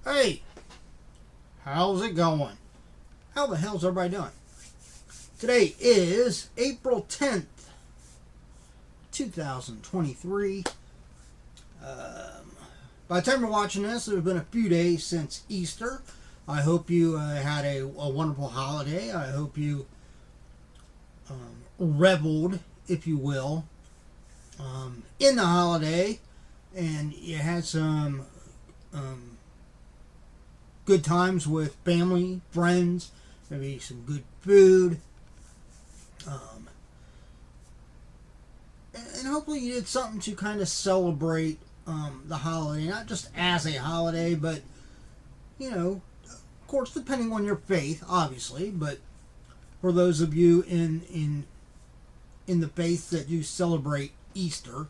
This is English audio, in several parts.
Hey, how's it going? How the hell's everybody doing? Today is April 10th, 2023. By the time you're watching this, there's been a few days since Easter. I hope you had a wonderful holiday. I hope you reveled, if you will, in the holiday, and you had some good times with family, friends, maybe some good food, and hopefully you did something to kind of celebrate the holiday, not just as a holiday, but of course, depending on your faith, obviously. But for those of you in the faith that do celebrate Easter,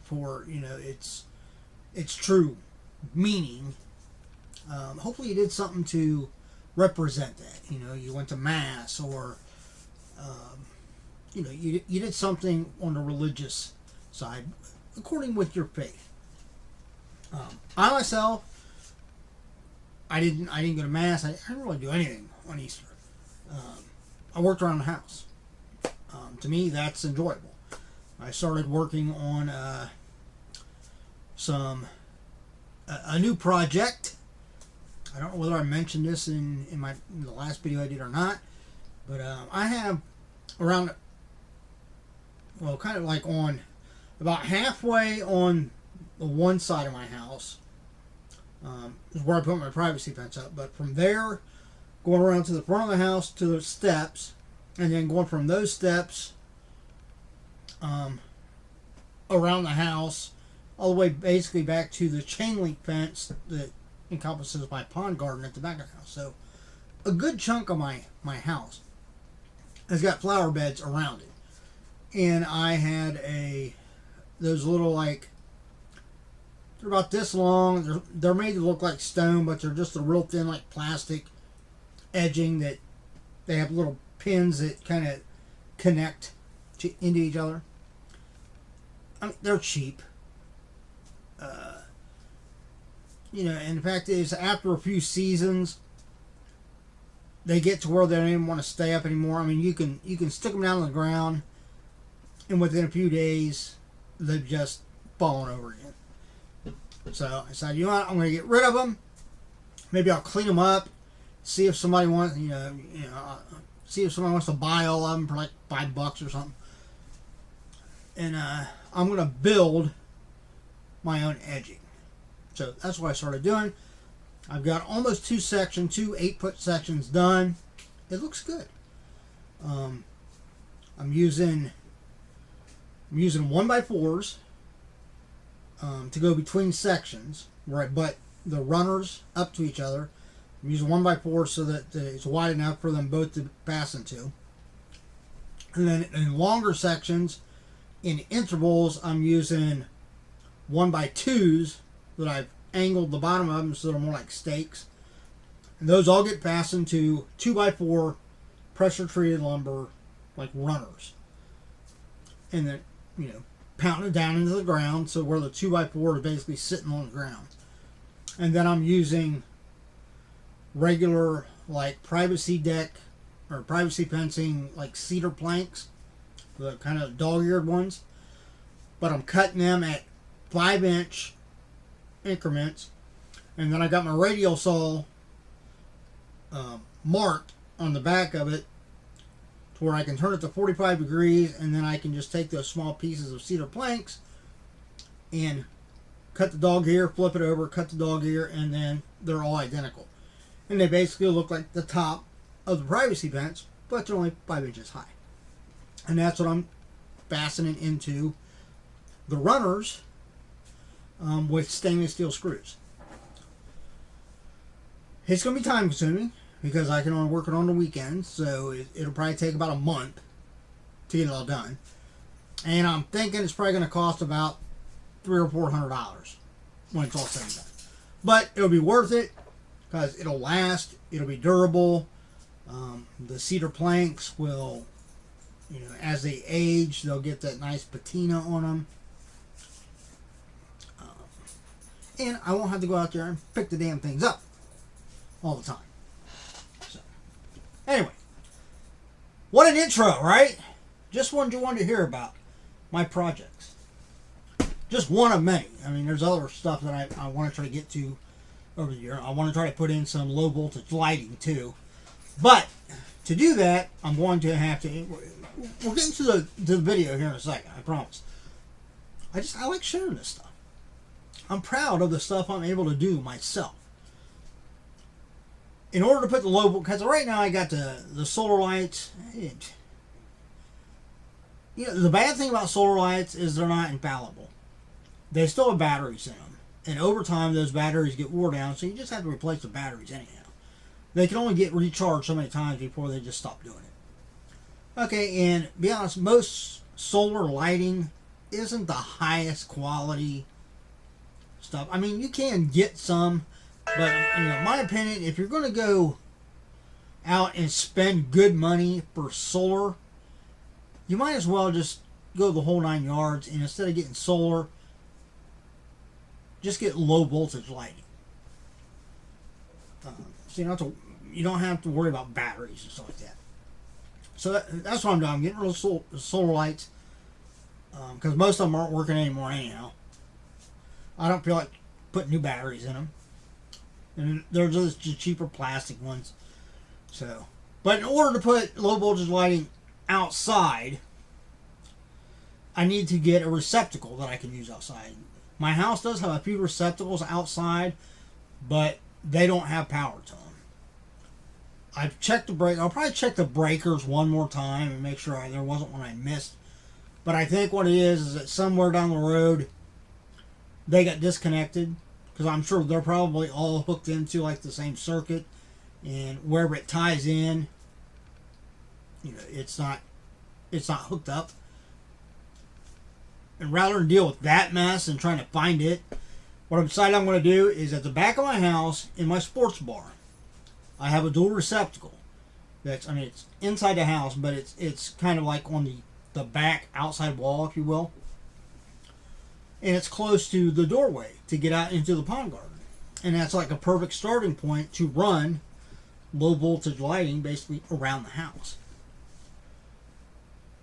for its true meaning, hopefully you did something to represent that. You went to mass, or you did something on the religious side according with your faith. I myself, I didn't go to mass. I didn't really do anything on Easter. I worked around the house. To me, that's enjoyable. I started working on a new project. I don't know whether I mentioned this in the last video I did or not, but I have around, kind of like on about halfway on the one side of my house, is where I put my privacy fence up. But from there, going around to the front of the house to the steps, and then going from those steps around the house all the way basically back to the chain link fence that encompasses my pond garden at the back of the house. So a good chunk of my house has got flower beds around it. And I had those little, like, they're about this long. They're made to look like stone, but they're just a real thin, like, plastic edging that they have little pins that kind of connect into each other. I mean, they're cheap. And the fact is, after a few seasons, they get to where they don't even want to stay up anymore. I mean, you can stick them down on the ground, and within a few days, they've just fallen over again. So I decided, you know what, I'm going to get rid of them. Maybe I'll clean them up, see if somebody wants, see if somebody wants to buy all of them for like $5 or something. And I'm going to build my own edging. So that's what I started doing. I've got almost two 8-foot sections done. It looks good. I'm using 1x4s to go between sections where I butt the runners up to each other. I'm using 1x4 so that it's wide enough for them both to fasten to. And then in longer sections, in intervals, I'm using 1x2s that I've angled the bottom of them so they're more like stakes. And those all get fastened to 2x4 pressure treated lumber, like runners. And then, pounding it down into the ground so where the 2x4 is basically sitting on the ground. And then I'm using regular, like, privacy deck or privacy fencing, like cedar planks, the kind of dog-eared ones. But I'm cutting them at 5-inch increments, and then I got my radial saw marked on the back of it to where I can turn it to 45 degrees, and then I can just take those small pieces of cedar planks and cut the dog ear, flip it over, cut the dog ear, and then they're all identical. And they basically look like the top of the privacy fence, but they're only 5 inches high. And that's what I'm fastening into the runners with stainless steel screws. It's going to be time consuming because I can only work it on the weekends, so it'll probably take about a month to get it all done. And I'm thinking it's probably going to cost about $300 or $400 when it's all said and done. But it'll be worth it because it'll last, it'll be durable. The cedar planks will, as they age, they'll get that nice patina on them. and I won't have to go out there and pick the damn things up all the time. So, anyway, what an intro, right? Just what you wanted to hear about my projects. Just one of many. I mean, there's other stuff that I want to try to get to over the year. I want to try to put in some low voltage lighting too. But to do that, I'm going to have to... We're getting to the video here in a second, I promise. I like sharing this stuff. I'm proud of the stuff I'm able to do myself. In order to put the low... Because right now I got the solar lights. The bad thing about solar lights is they're not infallible. They still have batteries in them. And over time, those batteries get wore down, so you just have to replace the batteries anyhow. They can only get recharged so many times before they just stop doing it. Okay, and be honest, most solar lighting isn't the highest quality stuff. I mean, you can get some, but in my opinion, if you're going to go out and spend good money for solar, you might as well just go the whole 9 yards, and instead of getting solar, just get low voltage lighting. So you don't have to worry about batteries and stuff like that. So that's what I'm doing. I'm getting rid of solar lights because most of them aren't working anymore anyhow. I don't feel like putting new batteries in them. And they're just cheaper plastic ones. So, but in order to put low voltage lighting outside, I need to get a receptacle that I can use outside. My house does have a few receptacles outside, but they don't have power to them. I've checked the break. I'll probably check the breakers one more time and make sure there wasn't one I missed. But I think what it is that somewhere down the road they got disconnected, because I'm sure they're probably all hooked into like the same circuit, and wherever it ties in, it's not hooked up. And rather than deal with that mess and trying to find it, what I've decided I'm going to do is at the back of my house in my sports bar, I have a dual receptacle. It's inside the house, but it's kind of like on the back outside wall, if you will. And it's close to the doorway to get out into the pond garden. And that's like a perfect starting point to run low voltage lighting basically around the house.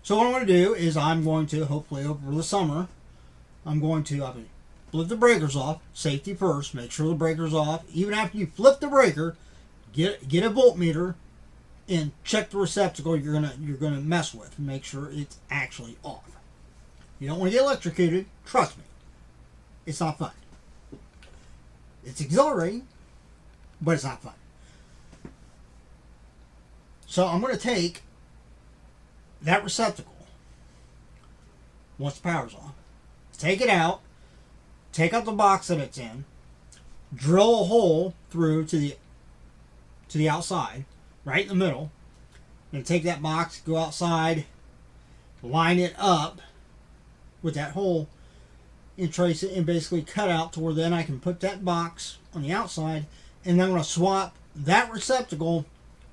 So what I'm going to do is I'm going to, hopefully over the summer, I'm going to flip the breakers off. Safety first. Make sure the breaker's off. Even after you flip the breaker, get a voltmeter and check the receptacle you're gonna mess with. Make sure it's actually off. You don't want to get electrocuted. Trust me. It's not fun. It's exhilarating, but it's not fun. So I'm going to take that receptacle, once the power's on, take it out, take out the box that it's in, drill a hole through to the outside, right in the middle, and take that box, go outside, line it up with that hole, and trace it, and basically cut out to where then I can put that box on the outside, and then I'm going to swap that receptacle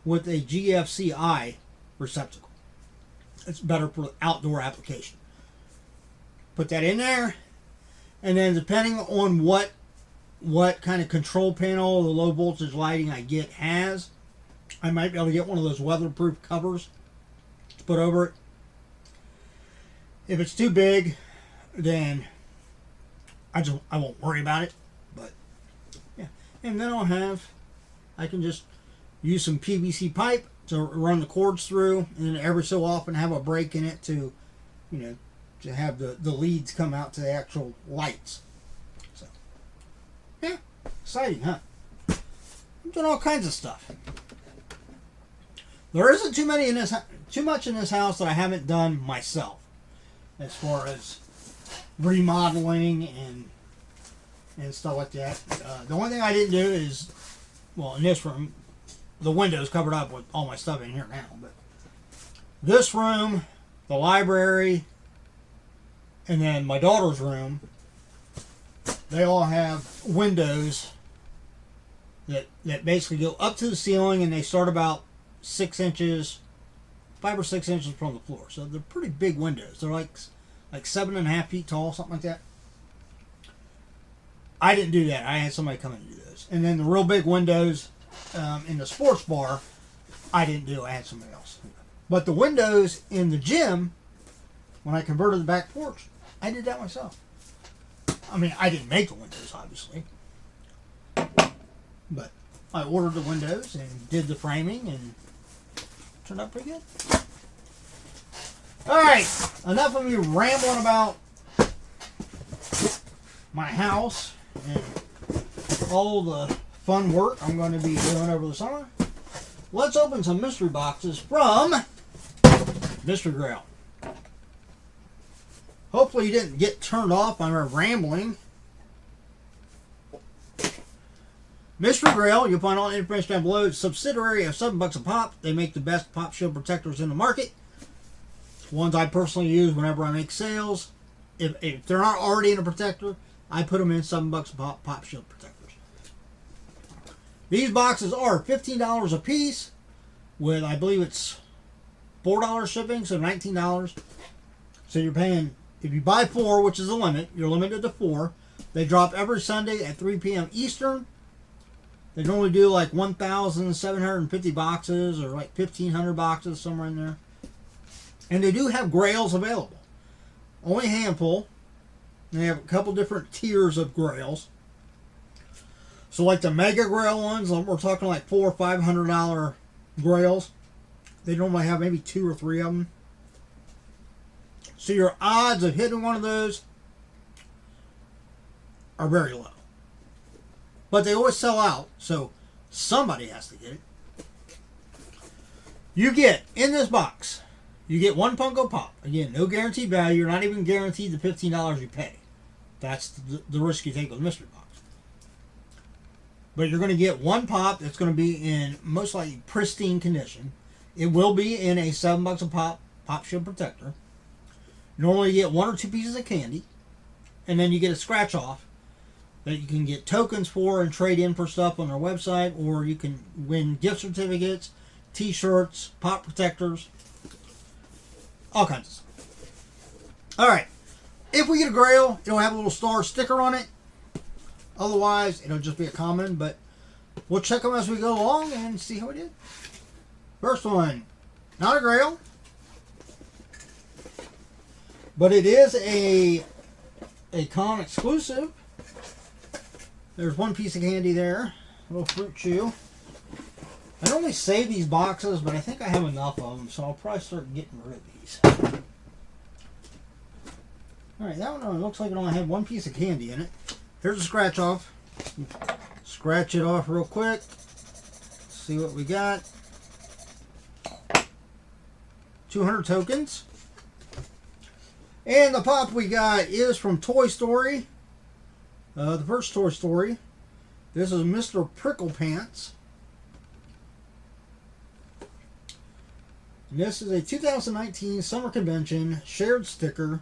with a GFCI receptacle. It's better for outdoor application. Put that in there, and then depending on what kind of control panel the low voltage lighting I get has, I might be able to get one of those weatherproof covers to put over it. If it's too big, then I won't worry about it. But yeah, and then I can just use some PVC pipe to run the cords through, and then every so often have a break in it to have the leads come out to the actual lights. So yeah, exciting, huh? I'm doing all kinds of stuff. There isn't too much in this house that I haven't done myself, as far as remodeling and stuff like that. The only thing I didn't do is, well, in this room, the window's covered up with all my stuff in here now, but this room, the library, and then my daughter's room, they all have windows that basically go up to the ceiling, and they start about 6 inches, 5 or 6 inches from the floor. So they're pretty big windows. They're like 7.5 feet tall, something like that. I didn't do that. I had somebody come in and do those. And then the real big windows in the sports bar, I didn't do. I had somebody else. But the windows in the gym, when I converted the back porch, I did that myself. I mean, I didn't make the windows, obviously. But I ordered the windows and did the framing, and it turned out pretty good. Alright, enough of me rambling about my house and all the fun work I'm going to be doing over the summer. Let's open some mystery boxes from Mystery Grail. Hopefully you didn't get turned off by my rambling. Mystery Grail, you'll find all the information down below. It's a subsidiary of $7 a pop. They make the best pop shield protectors in the market. Ones I personally use whenever I make sales. If they're not already in a protector, I put them in $7 a pop shield protectors. These boxes are $15 a piece with, I believe it's $4 shipping, so $19. So you're paying, if you buy 4, which is the limit, you're limited to 4. They drop every Sunday at 3 p.m. Eastern. They normally do like 1,750 boxes or like 1,500 boxes, somewhere in there. And they do have grails available. Only a handful. They have a couple different tiers of grails. So like the mega grail ones, we're talking like $400 or $500 grails. They normally have maybe 2 or 3 of them. So your odds of hitting one of those are very low. But they always sell out, so somebody has to get it. You get, in this box, you get 1 Funko Pop. Again, no guaranteed value. You're not even guaranteed the $15 you pay. That's the risk you take with a mystery box. But you're going to get 1 pop that's going to be in most likely pristine condition. It will be in a $7 a pop shield protector. Normally you get 1 or 2 pieces of candy. And then you get a scratch off that you can get tokens for and trade in for stuff on their website. Or you can win gift certificates, t-shirts, pop protectors. All kinds of stuff. Alright. If we get a grail, it'll have a little star sticker on it. Otherwise, it'll just be a common. But we'll check them as we go along and see how we did. First one. Not a grail. But it is a con exclusive. There's 1 piece of candy there. A little fruit chew. I normally save these boxes, but I think I have enough of them, so I'll probably start getting rid of these. Alright, that one looks like it only had 1 piece of candy in it. Here's a scratch off. Scratch it off real quick. See what we got. 200 tokens. And the pop we got is from Toy Story. The first Toy Story. This is Mr. Pricklepants. And this is a 2019 Summer Convention shared sticker.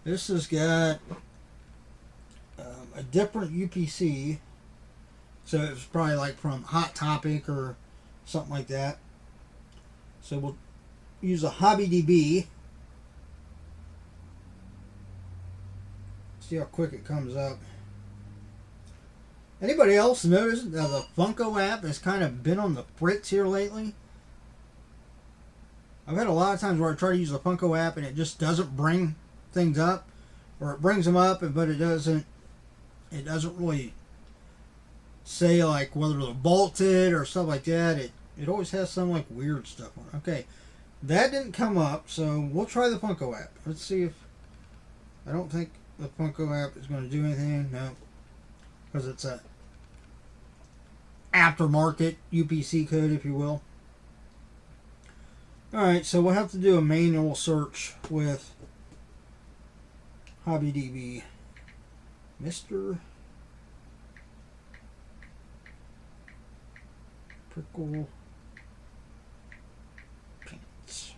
This has got a different UPC. So it's probably like from Hot Topic or something like that. So we'll use a Hobby DB. See how quick it comes up. Anybody else notice that the Funko app has kind of been on the fritz here lately? I've had a lot of times where I try to use the Funko app and it just doesn't bring things up, or it brings them up, but it doesn't really say like whether they're bolted or stuff like that. It always has some like weird stuff on it. Okay, that didn't come up, so we'll try the Funko app. Let's see if, I don't think the Funko app is going to do anything. No, because it's a aftermarket UPC code, if you will. Alright, so we'll have to do a manual search with HobbyDB. Mr. Prickle Pants.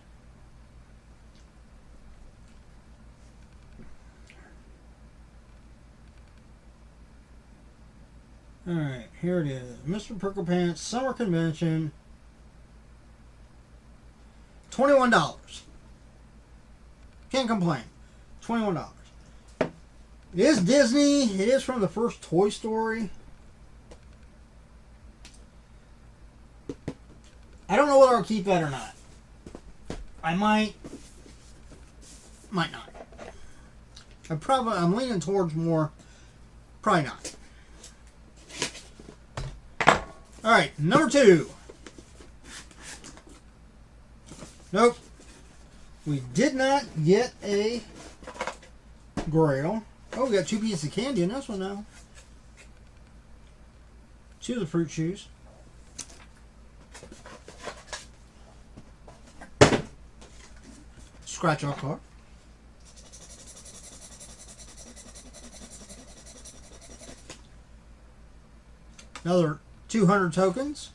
Alright, here it is. Mr. Prickle Pants Summer Convention. $21. Can't complain. $21. It is Disney. It is from the first Toy Story. I don't know whether I'll keep that or not. I might not. I'm leaning towards more. Probably not. All right, number 2. Nope. We did not get a Grail. Oh, we got 2 pieces of candy in this one now. 2 of the fruit chews. Scratch off card. Another 200 tokens.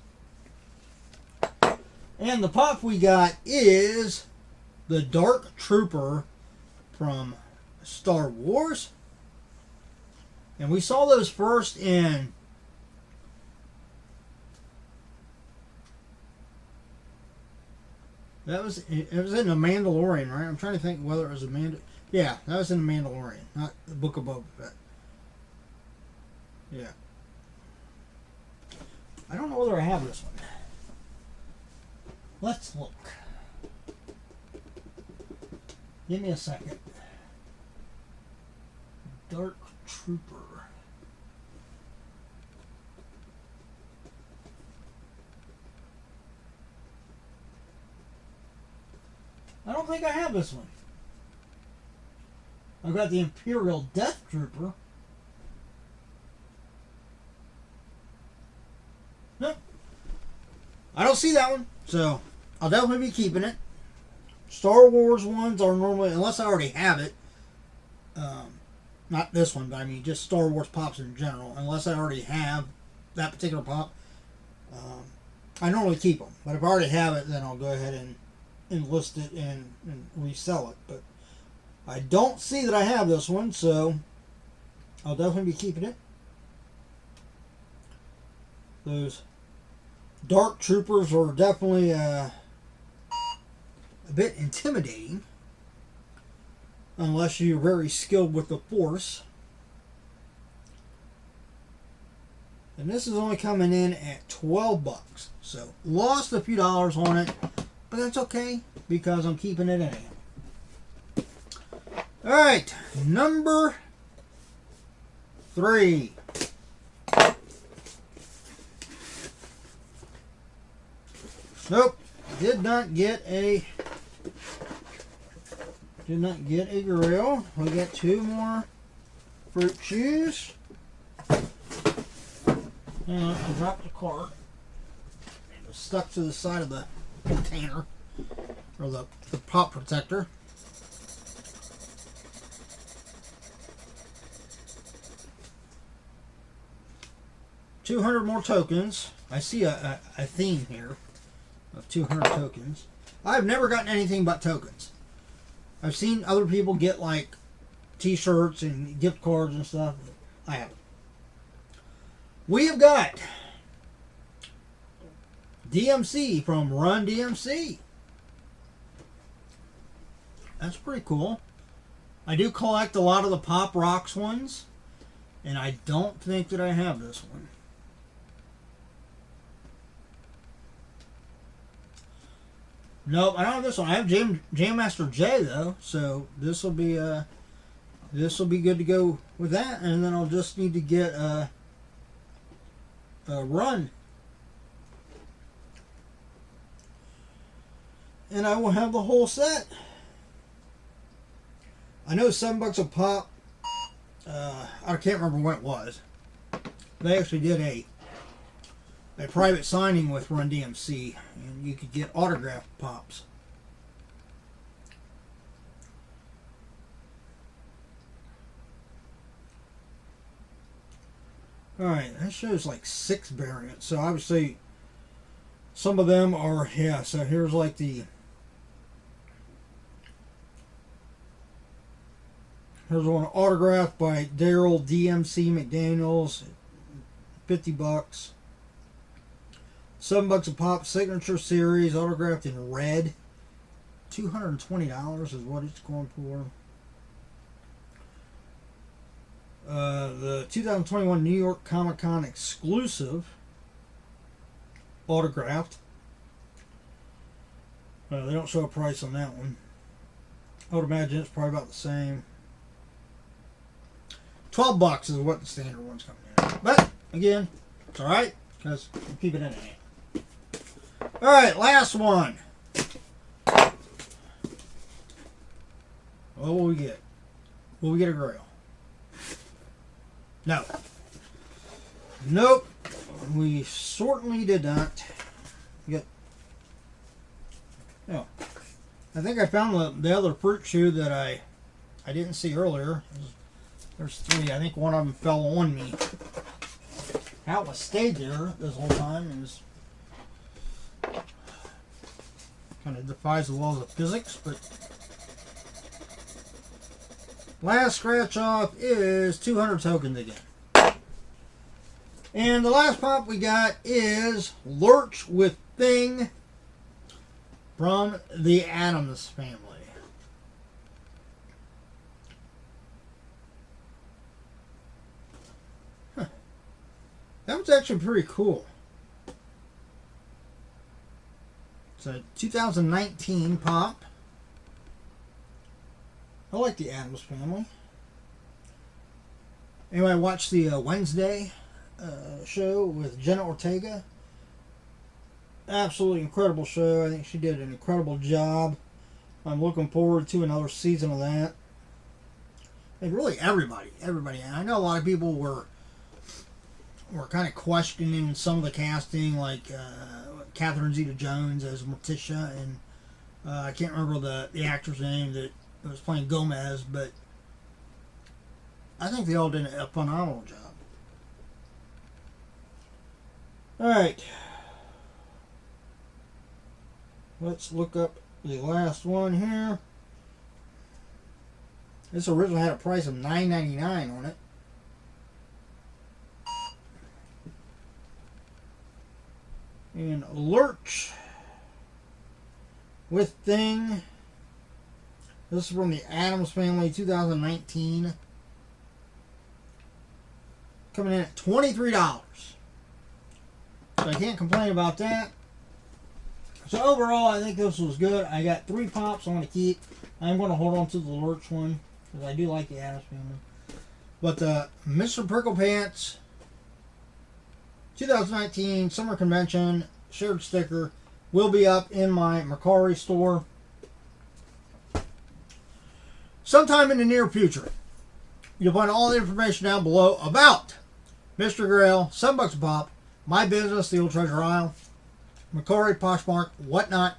And the pop we got is the Dark Trooper from Star Wars. And we saw those first in it was in The Mandalorian, right? I'm trying to think whether it was yeah, that was in The Mandalorian, not the Book of Boba Fett. Yeah. I don't know whether I have this one. Let's look. Give me a second. Dark Trooper. I don't think I have this one. I've got the Imperial Death Trooper. Nope. I don't see that one, so I'll definitely be keeping it. Star Wars ones are normally, unless I already have it, not this one, but I mean just Star Wars pops in general, unless I already have that particular pop, I normally keep them. But if I already have it, then I'll go ahead and enlist it and resell it. But I don't see that I have this one, so I'll definitely be keeping it. Those Dark Troopers are definitely a bit intimidating, unless you're very skilled with the Force. And this is only coming in at $12, so lost a few dollars on it, but that's okay because I'm keeping it anyhow. All right, number 3. Nope, did not get a Grail. We got 2 more fruit chews. And I dropped the card. It was stuck to the side of the container, or the pop protector. $200 more tokens. I see a theme here of 200 tokens. I've never gotten anything but tokens. I've seen other people get like t-shirts and gift cards and stuff. I haven't. We have got DMC from Run DMC. That's pretty cool. I do collect a lot of the Pop Rocks ones, and I don't think that I have this one. Nope, I don't have this one. I have Jam Master J though, so this will be good to go with that, and then I'll just need to get a Run, and I will have the whole set. I know $7 a pop. I can't remember when it was. They actually did a private signing with Run DMC, and you could get autographed pops. Alright, that shows like 6 variants, so obviously some of them are, yeah, so here's like here's one autographed by Daryl DMC McDaniels, $50. $7 a pop, signature series, autographed in red. $220 is what it's going for. the 2021 New York Comic Con exclusive autographed. They don't show a price on that one. I would imagine it's probably about the same. $12 is what the standard one's coming in at. But, again, it's alright, because we'll keep it in hand. Alright, last one. What will we get? Will we get a Grail? No. Nope. We certainly did not. Get. No. I think I found the other fruit shoe that I didn't see earlier. There's 3. I think one of them fell on me. How it stayed there this whole time is kind of defies the laws of physics, but last scratch off is 200 tokens again. And the last pop we got is Lurch with Thing from the Addams family. Huh. That was actually pretty cool. It's a 2019 pop. I like the Addams family. Anyway, I watched the Wednesday show with Jenna Ortega. Absolutely incredible show. I think she did an incredible job. I'm looking forward to another season of that. And really everybody. And I know a lot of people were kind of questioning some of the casting, like Catherine Zeta-Jones as Morticia, and I can't remember the actor's name that was playing Gomez, but I think they all did a phenomenal job. Alright. Let's look up the last one here. This originally had a price of $9.99 on it. And Lurch with Thing. This is from the Addams family, 2019. Coming in at $23. So I can't complain about that. So overall, I think this was good. I got 3 pops I want to keep. I'm going to hold on to the Lurch one, because I do like the Addams family. But the Mr. Prickle Pants 2019 Summer Convention shared sticker will be up in my Mercari store sometime in the near future. You'll find all the information down below about Mystery Grail, $7 a pop, my business, the Old Treasure Isle, Mercari, Poshmark, whatnot.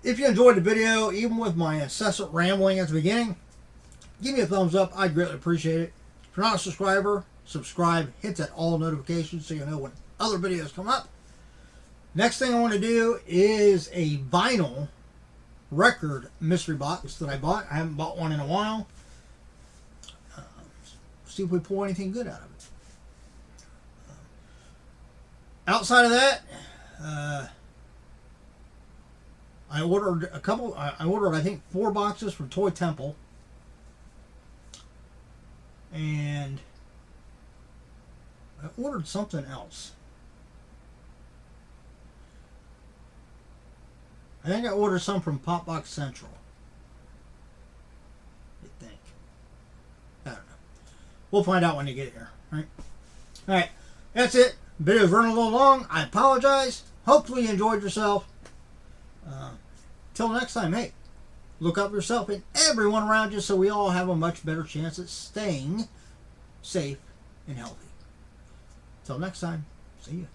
If you enjoyed the video, even with my incessant rambling at the beginning, give me a thumbs up. I'd greatly appreciate it. If you're not a subscriber, subscribe, hit that all notifications so you know when other videos come up. Next thing I want to do is a vinyl record mystery box that I bought. I haven't bought one in a while. See if we pull anything good out of it. Outside of that, I ordered a couple. I ordered, I think, 4 boxes from Toy Temple, and I ordered something else. I think I ordered some from Pop Box Central. I think. I don't know. We'll find out when you get here. Right? All right. That's it. The video's running a little long. I apologize. Hopefully you enjoyed yourself. Till next time, hey, look out for yourself and everyone around you so we all have a much better chance at staying safe and healthy. Till next time, see you.